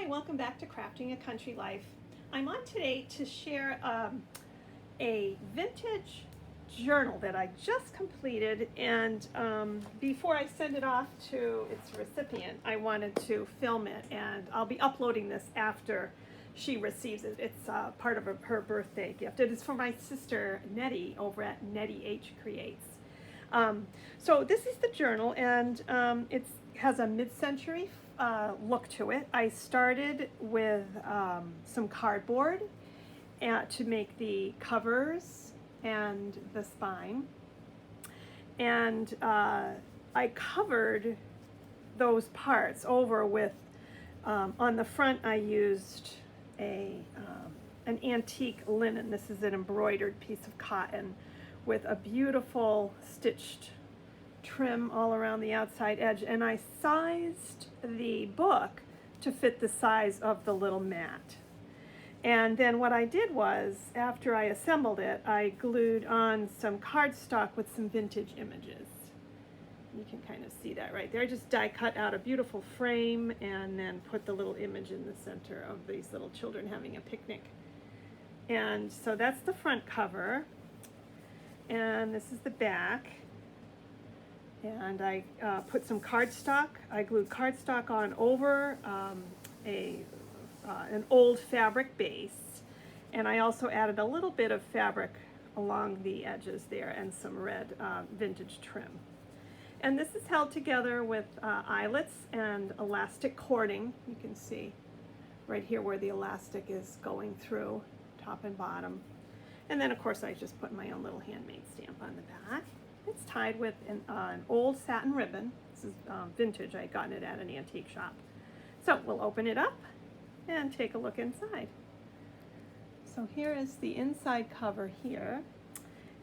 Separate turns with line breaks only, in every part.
Hi, welcome back to Crafting a Country Life. I'm on today to share a vintage journal that I just completed, and before I send it off to its recipient, I wanted to film it, and I'll be uploading this after she receives it. It's part of her birthday gift. It is for my sister Nettie over at Nettie H Creates. So this is the journal, and it has a mid-century look to it. I started with some cardboard to make the covers and the spine, and I covered those parts over with, on the front I used an antique linen. This is an embroidered piece of cotton with a beautiful stitched trim all around the outside edge, and I sized the book to fit the size of the little mat. And then what I did was, after I assembled it, I glued on some cardstock with some vintage images. You can kind of see that right there. I just die cut out a beautiful frame and then put the little image in the center of these little children having a picnic. And so that's the front cover. And this is the back, and I put some cardstock. I glued cardstock on over an old fabric base, and I also added a little bit of fabric along the edges there and some red vintage trim. And this is held together with eyelets and elastic cording. You can see right here where the elastic is going through, top and bottom. And then, of course, I just put my own little handmade stamp on the back. It's tied with an old satin ribbon. This is vintage. I had gotten it at an antique shop. So we'll open it up and take a look inside. So here is the inside cover here.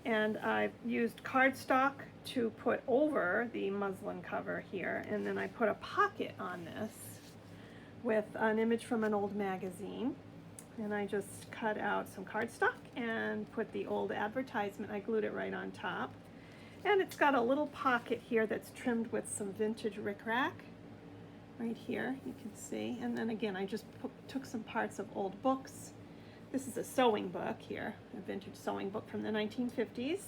And I've used cardstock to put over the muslin cover here. And then I put a pocket on this with an image from an old magazine. And I just cut out some cardstock and put the old advertisement. I glued it right on top. And it's got a little pocket here that's trimmed with some vintage rickrack right here, you can see. And then again, I just took some parts of old books. This is a sewing book here, a vintage sewing book from the 1950s.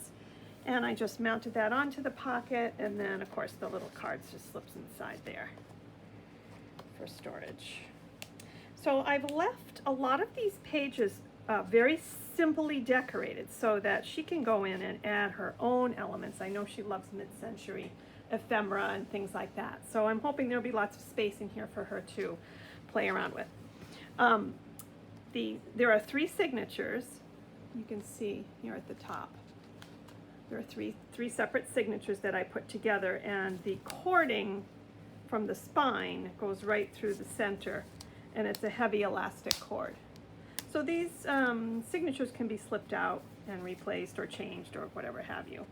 And I just mounted that onto the pocket, and then of course the little cards just slips inside there for storage. So I've left a lot of these pages very simply decorated so that she can go in and add her own elements. I know she loves mid-century ephemera and things like that. So I'm hoping there'll be lots of space in here for her to play around with. There are 3 signatures. You can see here at the top. There are three separate signatures that I put together, and the cording from the spine goes right through the center, and it's a heavy elastic cord. So these signatures can be slipped out and replaced or changed or whatever have you.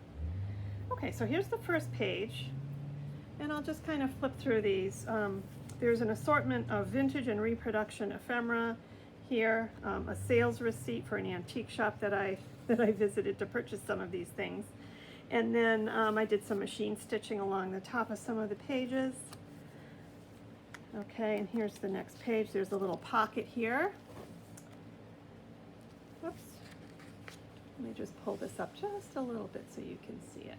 Okay, so here's the first page, and I'll just kind of flip through these. There's an assortment of vintage and reproduction ephemera here, a sales receipt for an antique shop that I visited to purchase some of these things. And then I did some machine stitching along the top of some of the pages. Okay, and here's the next page. There's a little pocket here. Whoops. Let me just pull this up just a little bit so you can see it.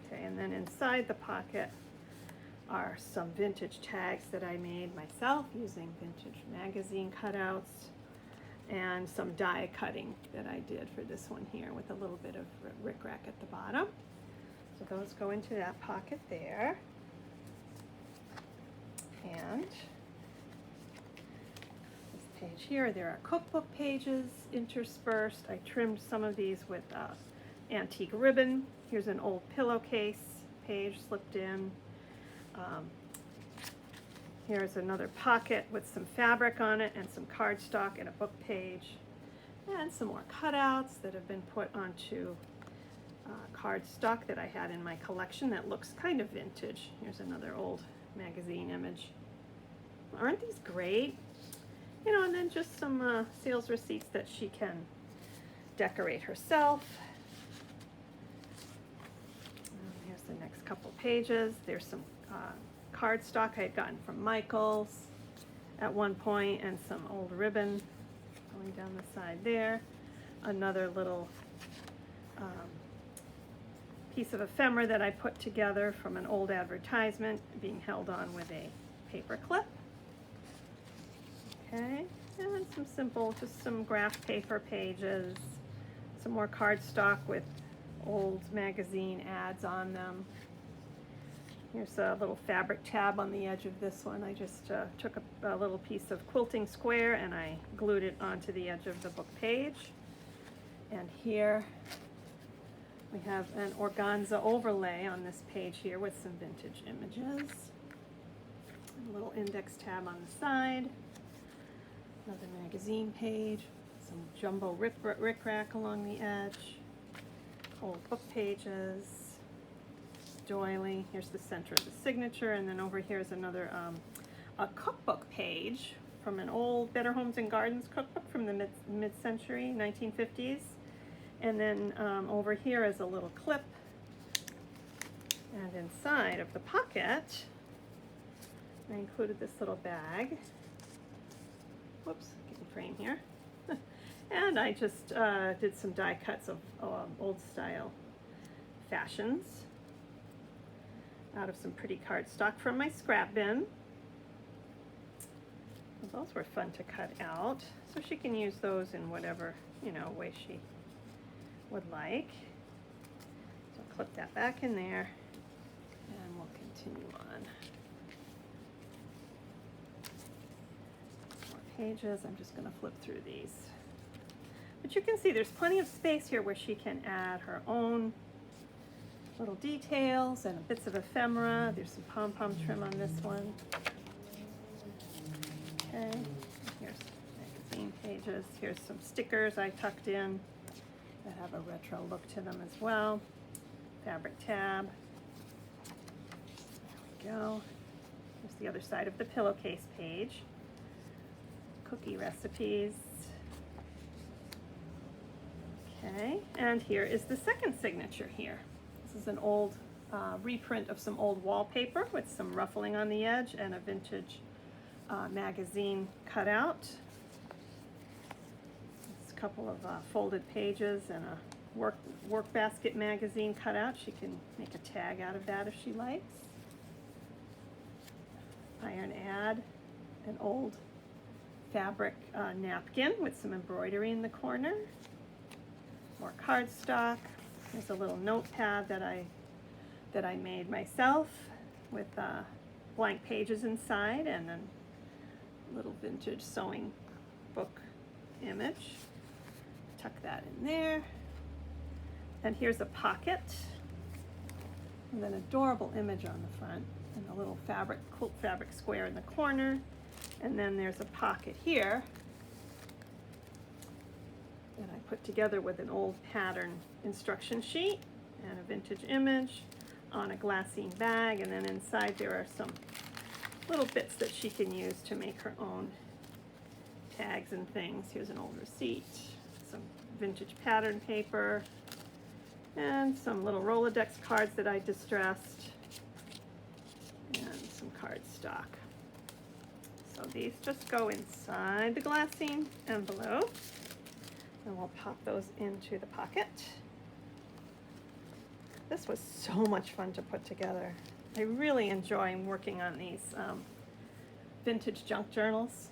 Okay, and then inside the pocket are some vintage tags that I made myself using vintage magazine cutouts, and some die cutting that I did for this one here with a little bit of rickrack at the bottom. So those go into that pocket there. And this page here, there are cookbook pages interspersed. I trimmed some of these with antique ribbon. Here's an old pillowcase page slipped in. Here's another pocket with some fabric on it and some cardstock and a book page. And some more cutouts that have been put onto cardstock that I had in my collection that looks kind of vintage. Here's another old magazine image. Aren't these great? You know, and then just some sales receipts that she can decorate herself. Here's the next couple pages. There's some cardstock I had gotten from Michael's, at one point, and some old ribbon going down the side there. Another little piece of ephemera that I put together from an old advertisement being held on with a paper clip. Okay, and some simple, just some graph paper pages, some more cardstock with old magazine ads on them. Here's a little fabric tab on the edge of this one. I just took a little piece of quilting square and I glued it onto the edge of the book page. And here we have an organza overlay on this page here with some vintage images. A little index tab on the side. Another magazine page. Some jumbo rickrack along the edge. Old book pages. Doily. Here's the center of the signature. And then over here is another a cookbook page from an old Better Homes and Gardens cookbook from the mid-century, 1950s. And then over here is a little clip. And inside of the pocket, I included this little bag. Whoops, getting frame here. And I just did some die cuts of old style fashions out of some pretty cardstock from my scrap bin. Those were fun to cut out. So she can use those in whatever, way she would like. So I'll clip that back in there and we'll continue on. More pages. I'm just going to flip through these. But you can see there's plenty of space here where she can add her own little details and bits of ephemera. There's some pom-pom trim on this one. Okay, here's magazine pages. Here's some stickers I tucked in that have a retro look to them as well. Fabric tab. There we go. Here's the other side of the pillowcase page. Cookie recipes. Okay, and here is the second signature here. This is an old reprint of some old wallpaper with some ruffling on the edge and a vintage magazine cutout. It's a couple of folded pages and a work basket magazine cutout. She can make a tag out of that if she likes. Iron ad, an old fabric napkin with some embroidery in the corner. More cardstock. There's a little notepad that I made myself with blank pages inside and then little vintage sewing book image. Tuck that in there. And here's a pocket with an adorable image on the front and a little quilt fabric square in the corner. And then there's a pocket here that I put together with an old pattern instruction sheet and a vintage image on a glassine bag. And then inside there are some little bits that she can use to make her own tags and things. Here's an old receipt, some vintage pattern paper, and some little Rolodex cards that I distressed, and some cardstock. So these just go inside the glassine envelope, and we'll pop those into the pocket. This was so much fun to put together. I really enjoy working on these vintage junk journals.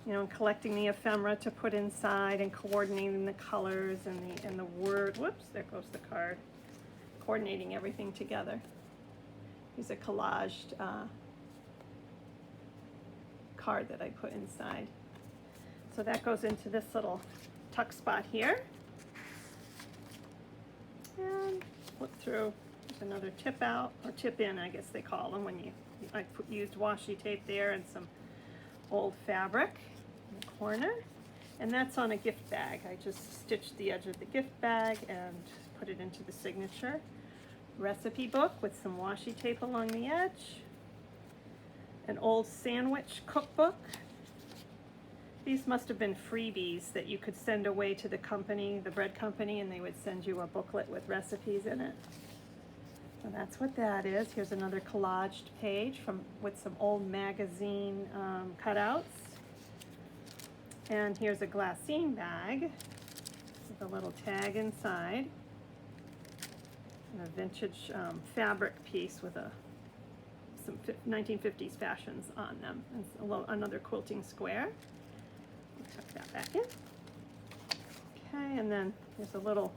And collecting the ephemera to put inside and coordinating the colors and the word. Whoops, there goes the card. Coordinating everything together. Here's a collaged card that I put inside. So that goes into this little tuck spot here. And flip through. There's another tip out, or tip in, I guess they call them, when I used washi tape there and some old fabric in the corner. And that's on a gift bag. I just stitched the edge of the gift bag and put it into the signature. Recipe book with some washi tape along the edge. An old sandwich cookbook. These must have been freebies that you could send away to the company, the bread company, and they would send you a booklet with recipes in it. So that's what that is. Here's another collaged page with some old magazine cutouts. And here's a glassine bag with a little tag inside. And a vintage fabric piece with some 1950s fashions on them. And another quilting square. Tuck that back in. Okay, and then there's a little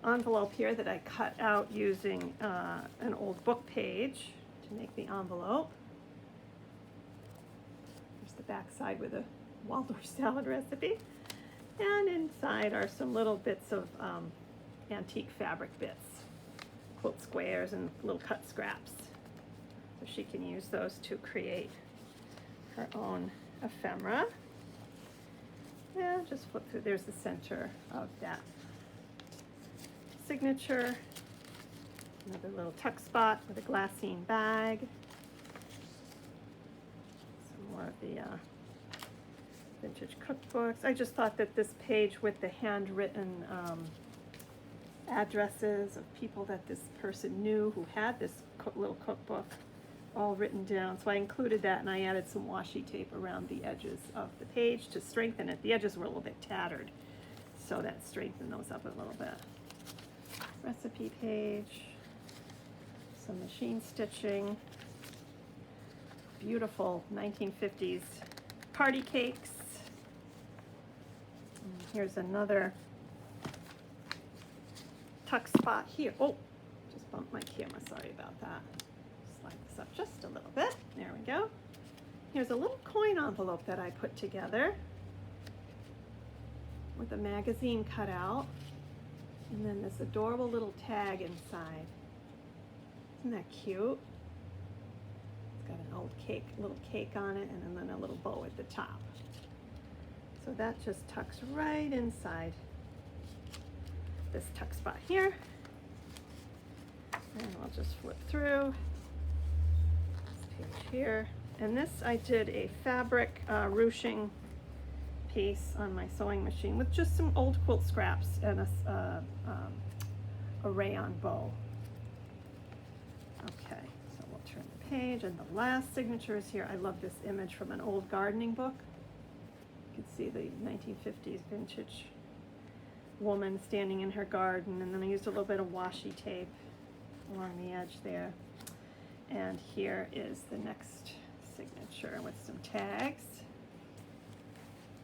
envelope here that I cut out using an old book page to make the envelope. There's the back side with a Waldorf salad recipe. And inside are some little bits of antique fabric bits, quilt squares and little cut scraps. So she can use those to create her own ephemera. Yeah, just flip through. There's the center of that signature. Another little tuck spot with a glassine bag. Some more of the vintage cookbooks. I just thought that this page with the handwritten addresses of people that this person knew who had this little cookbook all written down. So I included that, and I added some washi tape around the edges of the page to strengthen it. The edges were a little bit tattered, so that strengthened those up a little bit. Recipe page, some machine stitching, beautiful 1950s party cakes. And here's another tuck spot here. Oh, just bumped my camera, sorry about that. Slide this up just a little bit. There we go. Here's a little coin envelope that I put together with a magazine cut out. And then this adorable little tag inside. Isn't that cute? It's got an old little cake on it, and then a little bow at the top. So that just tucks right inside this tuck spot here. And I'll just flip through this page here. And this I did a fabric ruching piece on my sewing machine with just some old quilt scraps and a rayon bow. Okay, so we'll turn the page, and the last signature is here. I love this image from an old gardening book. You can see the 1950s vintage woman standing in her garden, and then I used a little bit of washi tape along the edge there. And here is the next signature with some tags.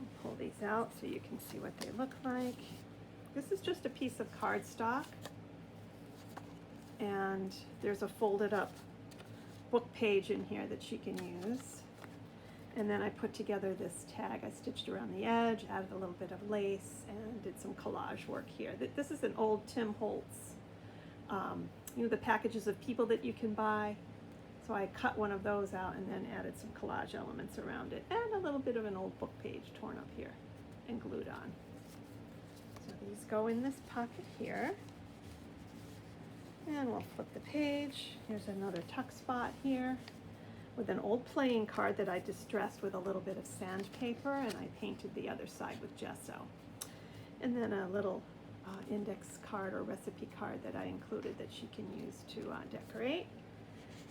I'll pull these out so you can see what they look like. This is just a piece of cardstock, and there's a folded up book page in here that she can use. And then I put together this tag. I stitched around the edge, added a little bit of lace, and did some collage work here. This is an old Tim Holtz, you know, the packages of people that you can buy. So I cut one of those out and then added some collage elements around it, and a little bit of an old book page torn up here and glued on. So these go in this pocket here. And we'll flip the page. Here's another tuck spot here with an old playing card that I distressed with a little bit of sandpaper, and I painted the other side with gesso. And then a little index card or recipe card that I included that she can use to decorate.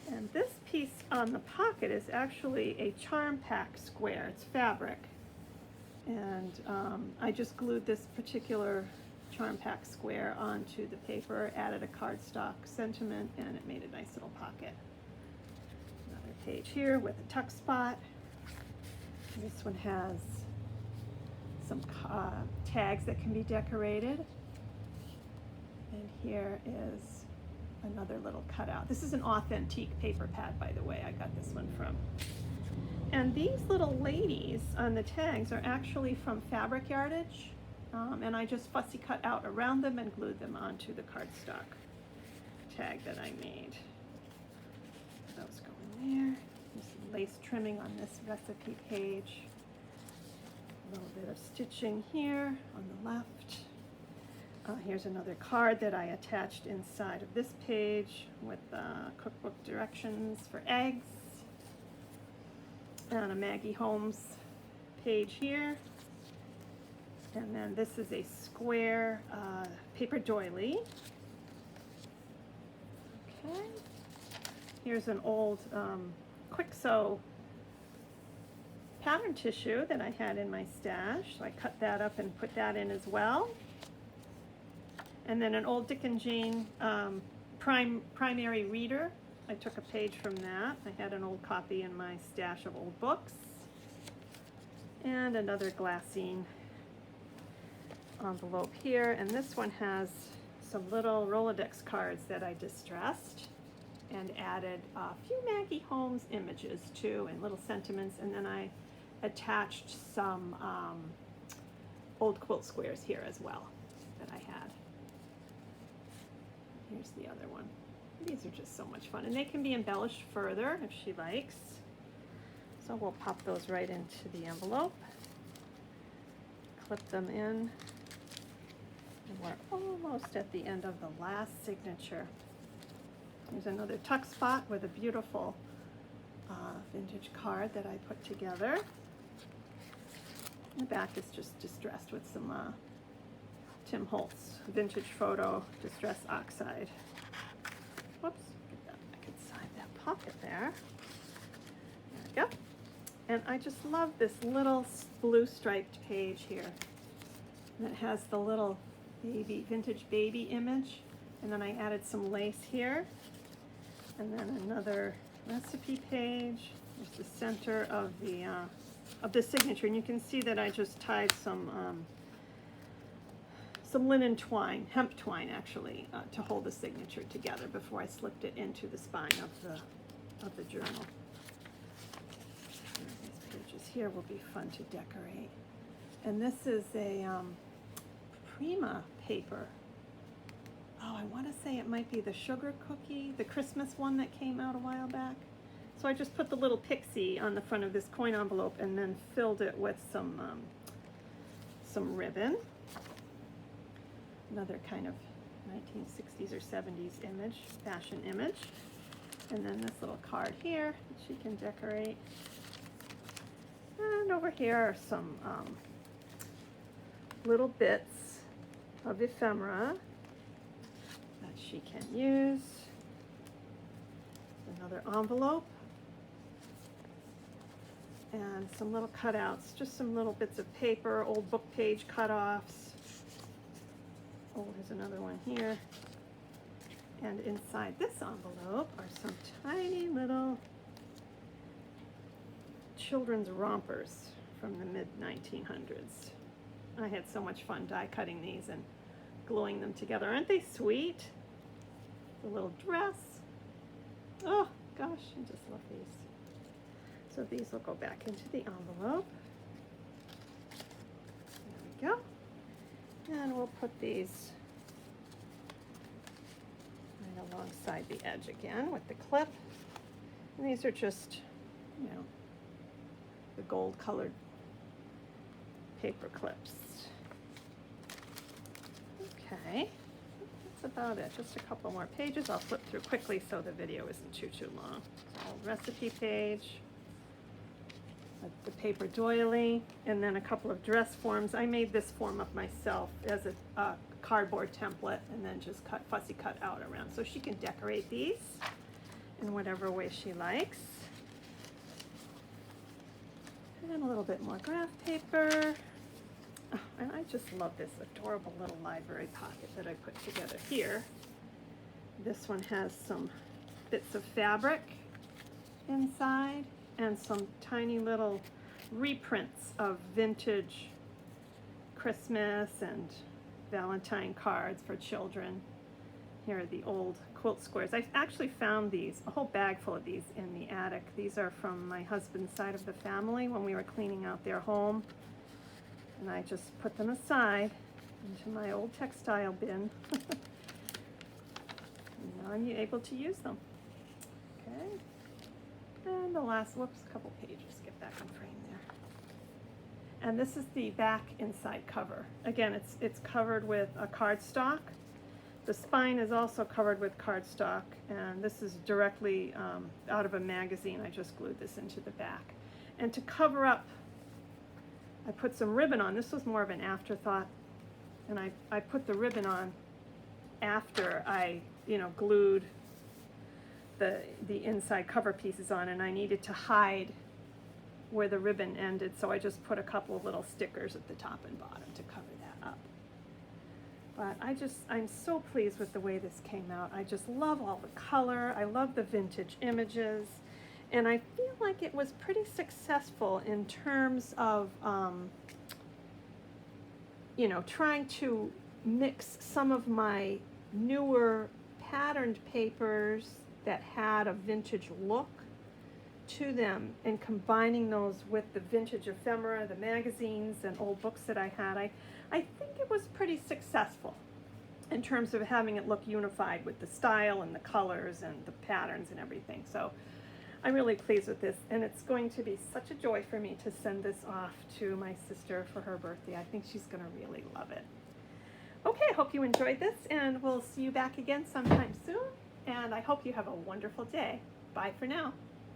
And this piece on the pocket is actually a charm pack square. It's fabric. And I just glued this particular charm pack square onto the paper, added a cardstock sentiment, and it made a nice little pocket. Another page here with a tuck spot. This one has some tags that can be decorated. And here is another little cutout. This is an authentique paper pad, by the way. I got this one from. And these little ladies on the tags are actually from fabric yardage. And I just fussy cut out around them and glued them onto the cardstock tag that I made. Those go in there. There's some lace trimming on this recipe page. A little bit of stitching here on the left. Here's another card that I attached inside of this page with cookbook directions for eggs. And a Maggie Holmes page here. And then this is a square paper doily Okay. Here's an old quick sew pattern tissue that I had in my stash. So I cut that up and put that in as well. And then an old Dick and Jane primary reader. I took a page from that. I had an old copy in my stash of old books. And another glassine envelope here. And this one has some little Rolodex cards that I distressed and added a few Maggie Holmes images too, and little sentiments. And then I attached some old quilt squares here as well that I had. Here's the other one. These are just so much fun, and they can be embellished further if she likes. So we'll pop those right into the envelope, clip them in, and we're almost at the end of the last signature. Here's another tuck spot with a beautiful vintage card that I put together. The back is just distressed with some Tim Holtz vintage photo distress oxide. Whoops, get that back inside that pocket there. There we go. And I just love this little blue striped page here. And it has the little vintage baby image. And then I added some lace here. And then another recipe page. There's the center of the signature. And you can see that I just tied some linen twine, hemp twine actually, to hold the signature together before I slipped it into the spine of the journal. These pages here will be fun to decorate. And this is a Prima paper. Oh, I want to say it might be the sugar cookie, the Christmas one that came out a while back. So I just put the little pixie on the front of this coin envelope and then filled it with some ribbon. Another kind of 1960s or 70s image, fashion image. And then this little card here that she can decorate. And over here are some little bits of ephemera that she can use. Another envelope. And some little cutouts, just some little bits of paper, old book page cutoffs. Oh, there's another one here. And inside this envelope are some tiny little children's rompers from the mid-1900s. I had so much fun die cutting these and gluing them together. Aren't they sweet? The little dress. Oh gosh, I just love these. So these will go back into the envelope. There we go. And we'll put these right alongside the edge again with the clip. And these are just, you know, the gold colored paper clips. Okay, that's about it. Just a couple more pages. I'll flip through quickly so the video isn't too long. Old recipe page. The paper doily, and then a couple of dress forms. I made this form up myself as a cardboard template and then just fussy cut out around. So she can decorate these in whatever way she likes. And a little bit more graph paper. Oh, and I just love this adorable little library pocket that I put together here. This one has some bits of fabric inside and some tiny little reprints of vintage Christmas and Valentine cards for children. Here are the old quilt squares. I actually found these, a whole bag full of these in the attic. These are from my husband's side of the family when we were cleaning out their home. And I just put them aside into my old textile bin. And now I'm able to use them. Okay. And the last, whoops, couple pages, get back in frame there. And this is the back inside cover. Again, it's covered with a cardstock. The spine is also covered with cardstock, and this is directly out of a magazine. I just glued this into the back. And to cover up, I put some ribbon on. This was more of an afterthought, and I put the ribbon on after I, glued the inside cover pieces on, and I needed to hide where the ribbon ended, so I just put a couple of little stickers at the top and bottom to cover that up. But I'm so pleased with the way this came out. I just love all the color. I love the vintage images. And I feel like it was pretty successful in terms of, you know, trying to mix some of my newer patterned papers that had a vintage look to them and combining those with the vintage ephemera, the magazines and old books that I had. I think it was pretty successful in terms of having it look unified with the style and the colors and the patterns and everything. So I'm really pleased with this, and it's going to be such a joy for me to send this off to my sister for her birthday. I think she's going to really love it. Okay, I hope you enjoyed this, and we'll see you back again sometime soon, and I hope you have a wonderful day. Bye for now.